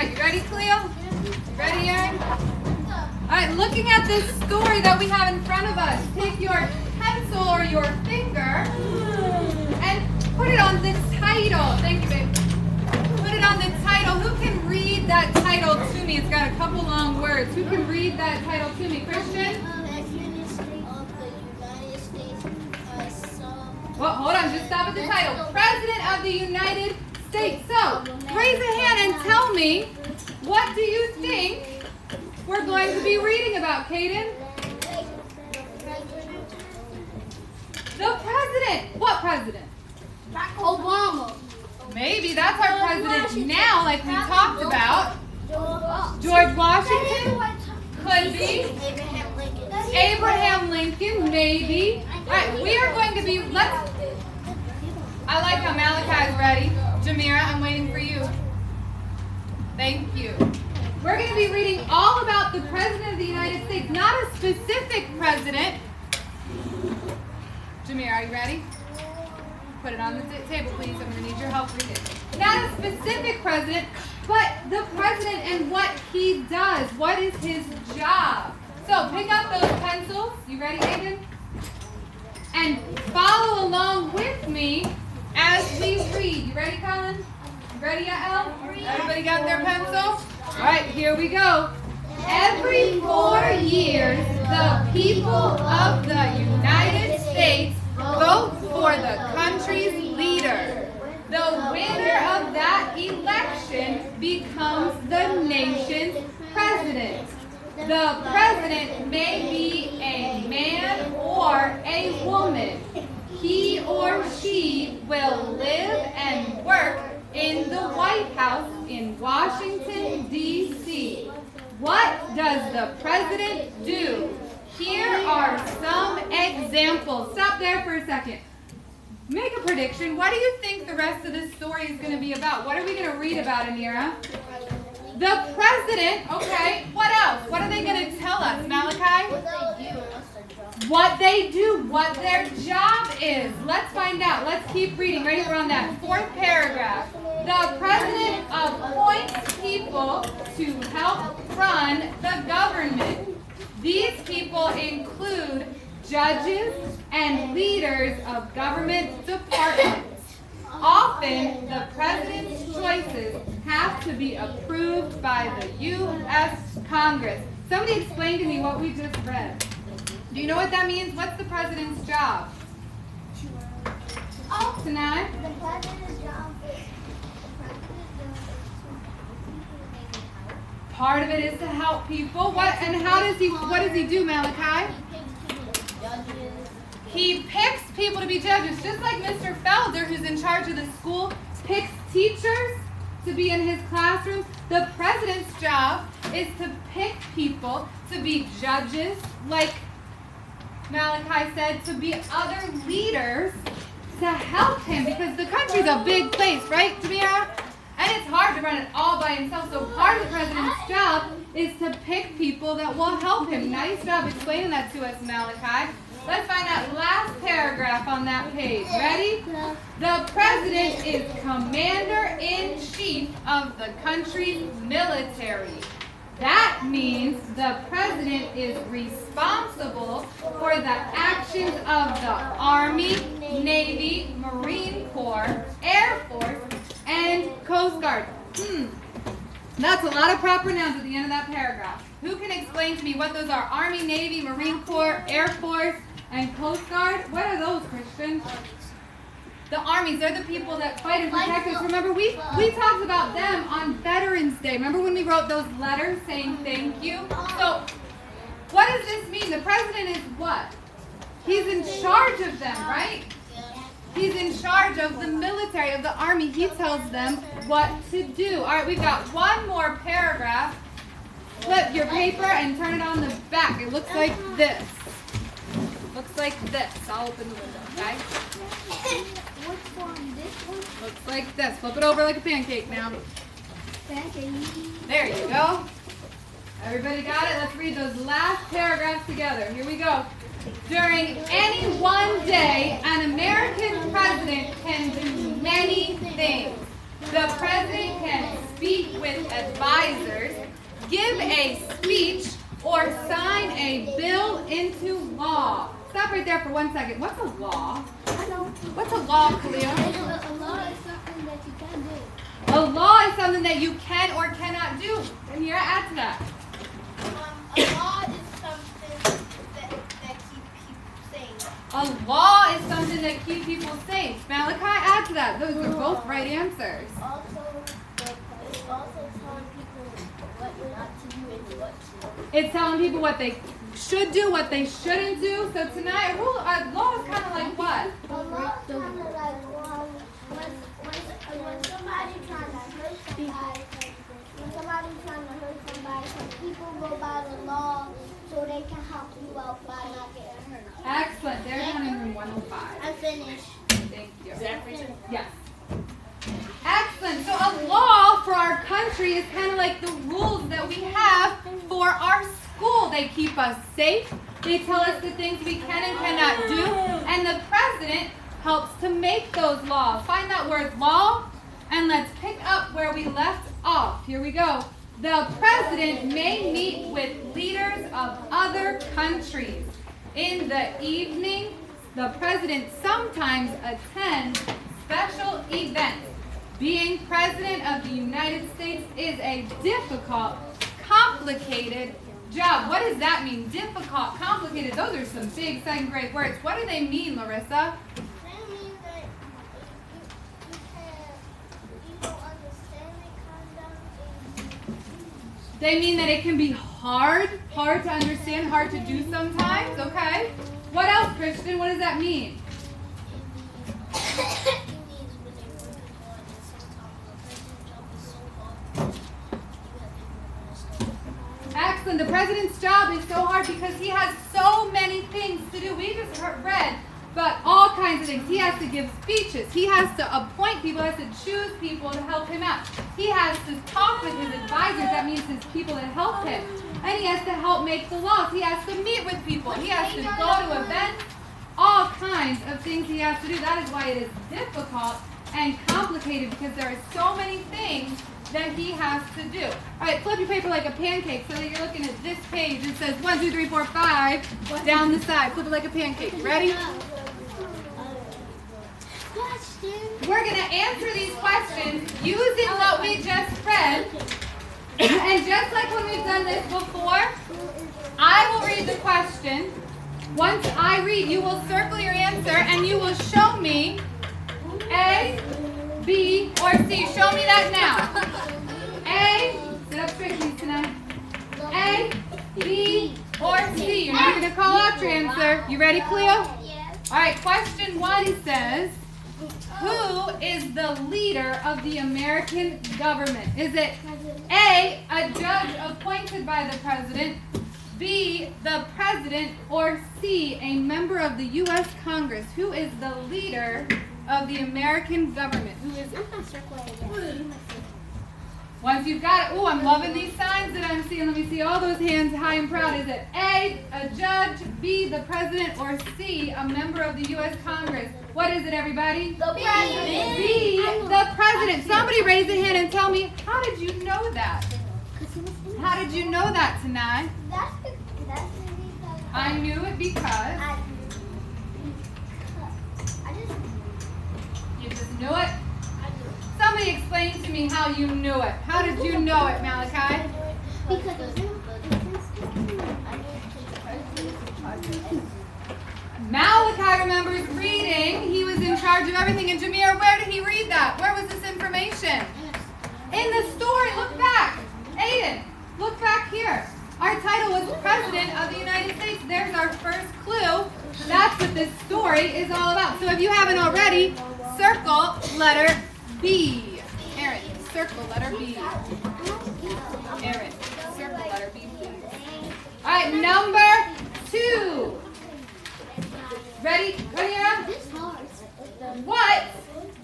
right, you ready, Cleo? You ready, Aaron? All right, looking at this story that we have in front of us, take your pencil or your finger and put it on the title. Thank you, babe. Put it on the title. Who can read that title to me? It's got a couple long words. Who can read that title to me? Christian? Well, hold on. Just stop at the title. President of the United States. So, raise a hand and tell me, what do you think we're going to be reading about, Caden? The president. What president? Obama. Maybe that's our president now, like we talked about. George Washington? Could be. Abraham Lincoln, maybe. All right, we are going to be, I like how Malachi is ready. Jamira, I'm waiting for you. Thank you. We're going to be reading all about the President of the United States, not a specific president. Jamira, are you ready? Put it on the table, please. I'm going to need your help reading it. Not a specific president, but the president and what he does. What is his job? So pick up those pencils. You ready, Aiden? And follow along with me as we read. You ready, Colin? You ready, Yael? Everybody got their pencil? All right, here we go. Every 4 years, the people of the United States vote for the country's leader. The winner of that election becomes the nation's president. The president may be a man or a woman. He or she will live and work in the White House in Washington, D.C. What does the president do? Here are some examples. Stop there for a second. Make a prediction. What do you think the rest of this story is going to be about? What are we going to read about, Anira? The president. Okay. What else? What are they going to tell us, Malachi? What they do. What their job is. Let's find out. Let's keep reading. Ready? We're on that 4th paragraph. The president appoints people to help run the government. These people include judges and leaders of government departments. Often, the president's choices have to be approved by the U.S. Congress. Somebody explain to me what we just read. Do you know what that means? What's the president's job? Tonight? The president's job is Part of it is to help people. What does he do, Malachi? He picks people to be judges, just like Mr. Felder, who's in charge of the school, picks teachers to be in his classroom. The president's job is to pick people to be judges, like Malachi said, to be other leaders to help him, because the country's a big place, right, Tamira? And it's hard to run it all by himself, so part of the president's job is to pick people that will help him. Nice job explaining that to us, Malachi. Let's find that last paragraph on that page. Ready? The president is commander-in-chief of the country's military. That means the president is responsible for the actions of the Army, Navy, Marine Corps, Air Force, and Coast Guard. That's a lot of proper nouns at the end of that paragraph. Who can explain to me what those are? Army, Navy, Marine Corps, Air Force, and Coast Guard? What are those, Christian? The armies, they're the people that fight and protect us. Remember, we talked about them on Veterans Day. Remember when we wrote those letters saying thank you? So, what does this mean? The president is what? He's in charge of them, right? He's in charge of the military, of the army. He tells them what to do. All right, we've got one more paragraph. Flip your paper and turn it on the back. It looks like this. Looks like this. I'll open the window, okay? Which one? This one? Looks like this. Flip it over like a pancake now. Pancake. There you go. Everybody got it? Let's read those last paragraphs together. Here we go. During any one day, an American president can do many things. The president can speak with advisors, give a speech, or sign a bill into law. Stop right there for 1 second. What's a law? What's a law, Khalil? A law is something that you can do. A law is something that you can or cannot do. And here, add to that. A law is something that keeps people safe. A law is something that keeps people safe. Malachi, add to that. Those are both right answers. It's also telling people what not to do and what to do. It's telling people what they should do, what they shouldn't do. So tonight, a law is kind of like what? A law is kind of like when somebody's trying to hurt somebody. When somebody's trying to hurt somebody, some people go by the law so they can help you out by not getting hurt. Excellent. They're down in room 105. I'm finished. Thank you. Yes. Excellent. So a law for our country is kind of like the rules that we have for our school. They keep us safe. They tell us the things we can and cannot do. And the president helps to make those laws. Find that word law and let's pick up where we left off. Here we go. The president may meet with leaders of other countries. In the evening, the president sometimes attends special events. Being president of the United States is a difficult, complicated job. What does that mean? Difficult, complicated. Those are some big second grade words. What do they mean, Larissa? They mean that you don't understand it, kind of. They mean that it can be hard to understand, hard to do sometimes. Okay. What else, Christian? What does that mean? Excellent. The president's job is so hard because he has so many things to do. We just read about all kinds of things. He has to give speeches. He has to appoint people. He has to choose people to help him out. He has to talk with his advisors. That means his people that help him. And he has to help make the laws. He has to meet with people. He has to go to events. All kinds of things he has to do. That is why it is difficult and complicated because there are so many things that he has to do. All right, flip your paper like a pancake so that you're looking at this page. It says 1, 2, 3, 4, 5 down the side. Flip it like a pancake. Ready? We're going to answer these questions using what we just read. And just like when we've done this before, I will read the question. Once I read, you will circle your answer and you will show me A, B, or C. Show me that now. A, sit up straight please tonight. A, B, or C. You're not going to call out your answer. You ready, Cleo? Yes. All right, question 1 says, who is the leader of the American government? Is it A, a judge appointed by the president, B, the president, or C, a member of the U.S. Congress? Who is the leader of the American government? Who is it? Once you've got it, oh, I'm loving these signs that I'm seeing. Let me see all those hands high and proud. Is it A, a judge, B, the president, or C, a member of the U.S. Congress? What is it, everybody? The president. B, the president. Somebody raise a hand and tell me, how did you know that? How did you know that tonight? That's because I knew it because you just knew it. Somebody explain to me how you knew it. How did you know it, Malachi? Malachi remembers reading. He was in charge of everything. And Jameer, where did he read that? Where was this information? In the story. Look back. Aiden, look back here. Our title was President of the United States. There's our first clue. That's what this story is all about. So if you haven't already, circle letter B. Aaron, circle letter B. Aaron, circle letter B, please. All right, number 2. Ready, Aaron? What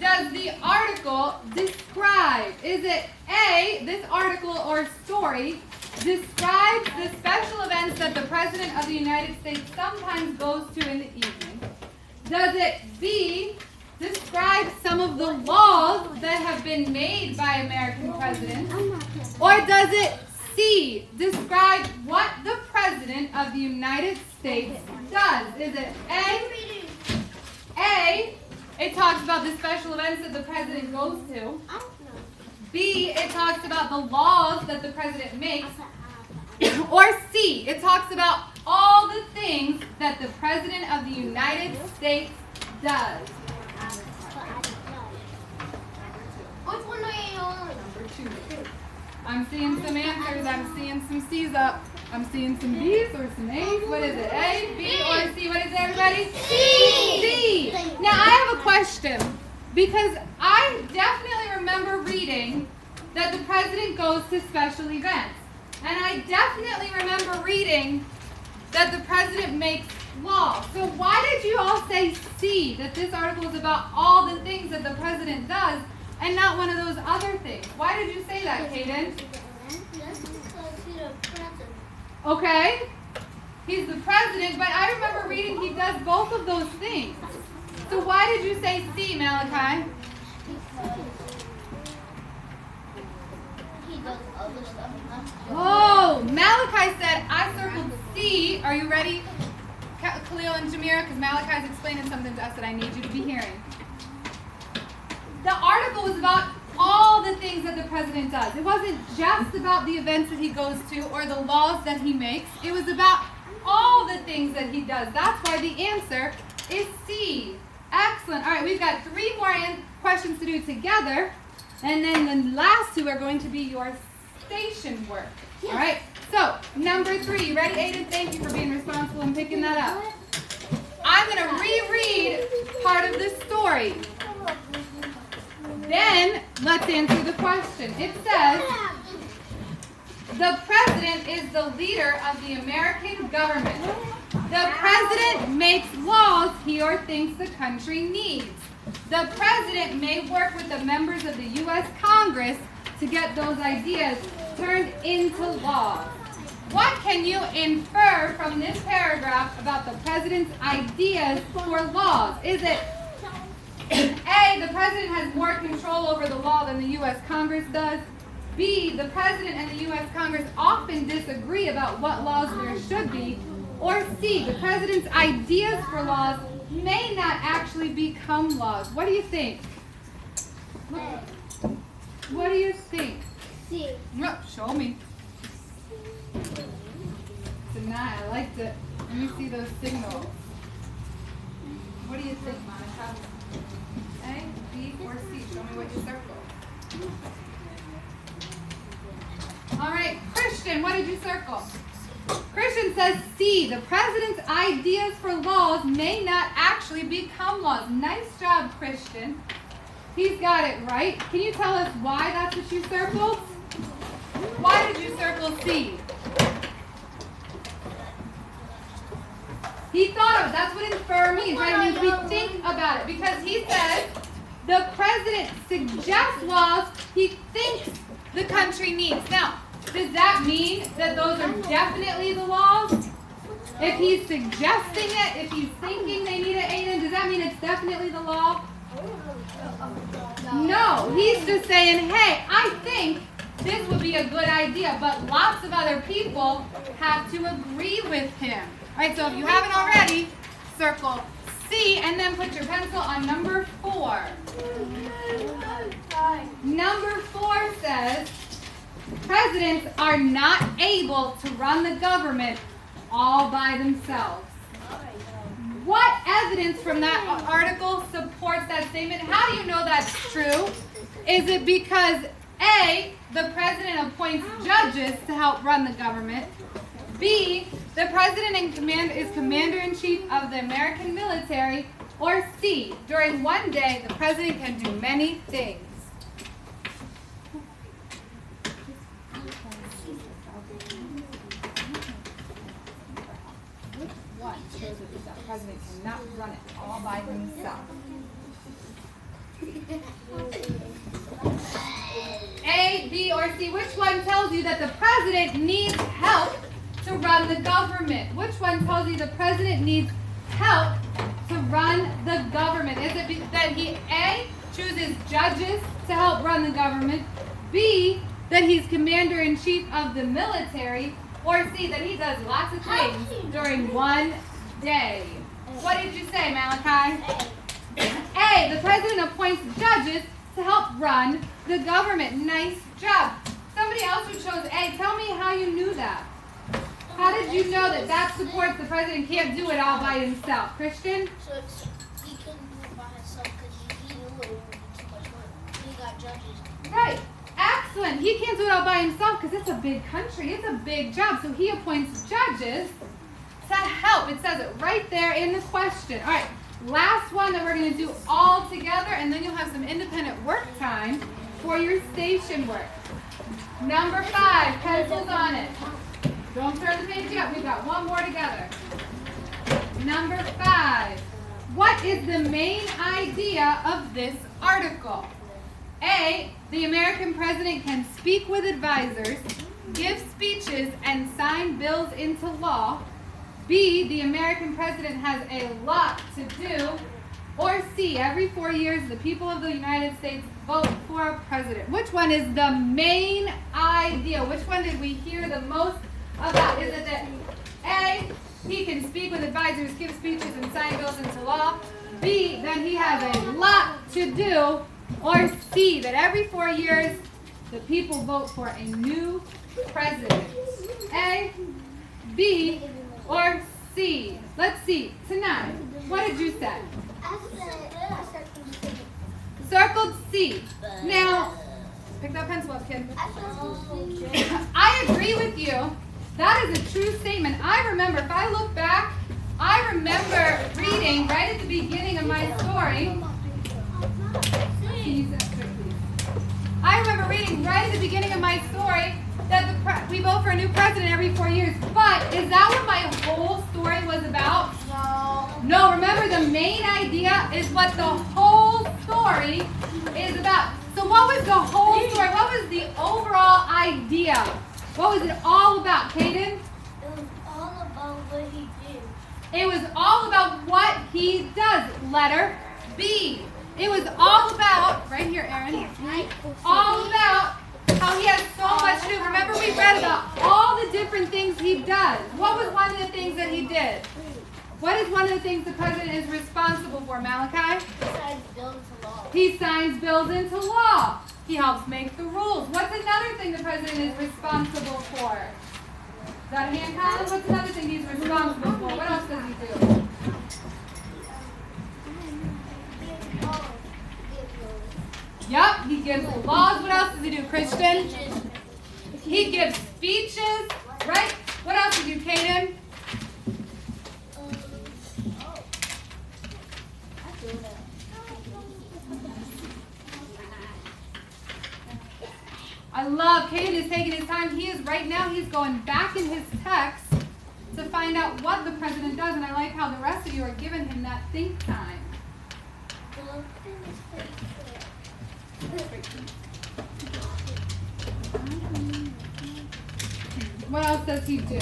does the article describe? Is it A, this article or story describes the special events that the President of the United States sometimes goes to in the evening? Does it B, describe some of the laws that have been made by American presidents? Or does it C, describe what the President of the United States does? Is it A, it talks about the special events that the President goes to. B, it talks about the laws that the President makes. Or C, it talks about all the things that the President of the United States does. Which one are you on? Number 2. I'm seeing some answers. I'm seeing some C's up. I'm seeing some B's or some A's. What is it? A, B, or C? What is it, everybody? C. Now, I have a question because I definitely remember reading that the President goes to special events. And I definitely remember reading that the President makes laws. So why did you all say C, that this article is about all the things that the President does and not one of those other things? Why did you say that, Kaden? That's because he's the president. Okay, he's the President, but I remember reading he does both of those things. So why did you say C, Malachi? Because he does other stuff. Oh, Malachi said, I circled C. Are you ready, Khalil and Jamira? Because Malachi's explaining something to us that I need you to be hearing. The article was about all the things that the President does. It wasn't just about the events that he goes to or the laws that he makes. It was about all the things that he does. That's why the answer is C. Excellent. All right, we've got 3 more questions to do together. And then the last 2 are going to be your station work. All right, so number 3. You ready, Aiden? Thank you for being responsible and picking that up. I'm going to reread part of the story. Then, let's answer the question. It says, the President is the leader of the American government. The President makes laws he or thinks the country needs. The President may work with the members of the U.S. Congress to get those ideas turned into law. What can you infer from this paragraph about the President's ideas for laws? Is it A, the President has more control over the law than the U.S. Congress does? B, the President and the U.S. Congress often disagree about what laws there should be? Or C, the President's ideas for laws may not actually become laws? What do you think? What do you think? C. No, show me. Tonight, I liked it. Let me see those signals. What do you think, Monica? A, B, or C? Show me what you circled. All right, Christian, what did you circle? Christian says C, the President's ideas for laws may not actually become laws. Nice job, Christian. He's got it right. Can you tell us why that's what you circled? Why did you circle C? He thought of it. That's what infer means, right? It means we think about it. Because he says the President suggests laws he thinks the country needs. Now, does that mean that those are definitely the laws? If he's suggesting it, if he's thinking they need it, Aiden, does that mean it's definitely the law? No, he's just saying, hey, I think this would be a good idea, but lots of other people have to agree with him. All right, so if you haven't already, circle C and then put your pencil on number 4. Number 4 says, presidents are not able to run the government all by themselves. What evidence from that article supports that statement? How do you know that's true? Is it because A, the president appoints judges to help run the government? B, the president is commander-in-chief of the American military? Or C, during one day, the president can do many things? One shows that the president cannot run it all by himself. A, B, or C, which one tells you that the president needs help to run the government? Which one tells you the president needs help to run the government? Is it that he, A, chooses judges to help run the government, B, that he's commander-in-chief of the military, or C, that he does lots of things during one day? What did you say, Malachi? A, the president appoints judges to help run the government. Nice job. Somebody else who chose A, tell me how you knew that. How did you know that that supports the president can't do it all by himself? Christian? So he couldn't do it by himself because he knew it would be too much work. He got judges. Right. Excellent. He can't do it all by himself because it's a big country. It's a big job. So he appoints judges to help. It says it right there in the question. All right. Last one that we're going to do all together, and then you'll have some independent work time for your station work. Number 5, pencils on it. Don't turn the page up. We've got one more together. Number 5. What is the main idea of this article? A, the American president can speak with advisors, give speeches, and sign bills into law. B, the American president has a lot to do. Or C, every 4 years the people of the United States vote for a president. Which one is the main idea? Which one did we hear the most about? Is it that A, he can speak with advisors, give speeches, and sign bills into law? B, that he has a lot to do? Or C, that every 4 years the people vote for a new president? A, B, or C? Let's see. Tonight, what did you say? I said Circled C. Now, pick that pencil up, kid. I agree with you. That is a true statement. I remember, if I look back, I remember reading right at the beginning of my story. I remember reading right at the beginning of my story that we vote for a new president every 4 years. But is that what my whole story was about? No, remember the main idea is what the whole story is about. So what was the whole story? What was the overall idea? What was it all about, Caden? It was all about what he did. It was all about what he does. Letter B. It was all about, right here, Aaron, all about how he has so much to do. Remember we read about all the different things he does. What was one of the things that he did? What is one of the things the president is responsible for, Malachi? He signs bills into law. He signs bills into law. He helps make the rules. What's another thing the president is responsible for? Is that a hand, Colin? What's another thing he's responsible for? What else does he do? Yep, he gives laws. What else does he do, Christian? He gives speeches, right? What else does he do, Caden? I love Caden is taking his time. He is right now, he's going back in his text to find out what the president does, and I like how the rest of you are giving him that think time. What else does he do?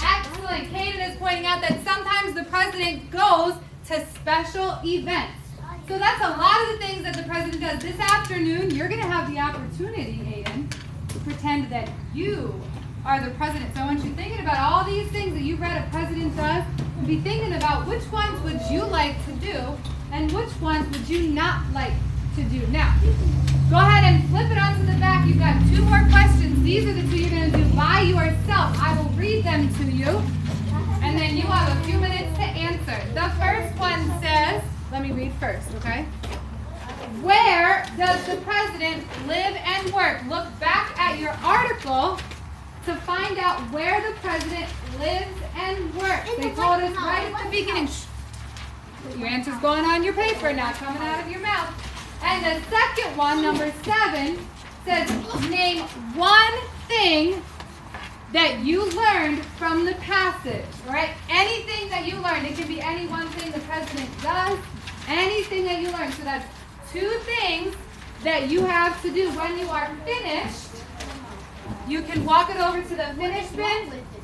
Excellent. Caden is pointing out that sometimes the president goes to special events. So that's a lot of the things that the president does. This afternoon, you're going to have the opportunity, Aiden, to pretend that you are the president. So I want you thinking about all these things that you read a president does, and be thinking about which ones would you like to do and which ones would you not like to do. Now, go ahead and flip it onto the back. You've got 2 more questions. These are the 2 you're going to do by yourself. I will read them to you, and then you have a few minutes to answer. The first one says, let me read first, okay? Where does the president live and work? Look back at your article to find out where the president lives and works. They told us right at the beginning. Shh. Your answer's going on your paper, not coming out of your mouth. And the second one, number 7, says name one thing that you learned from the passage, right? Anything that you learned. It can be any one thing the president does, anything that you learned. So that's 2 things that you have to do when you are finished. You can walk it over to the finish bin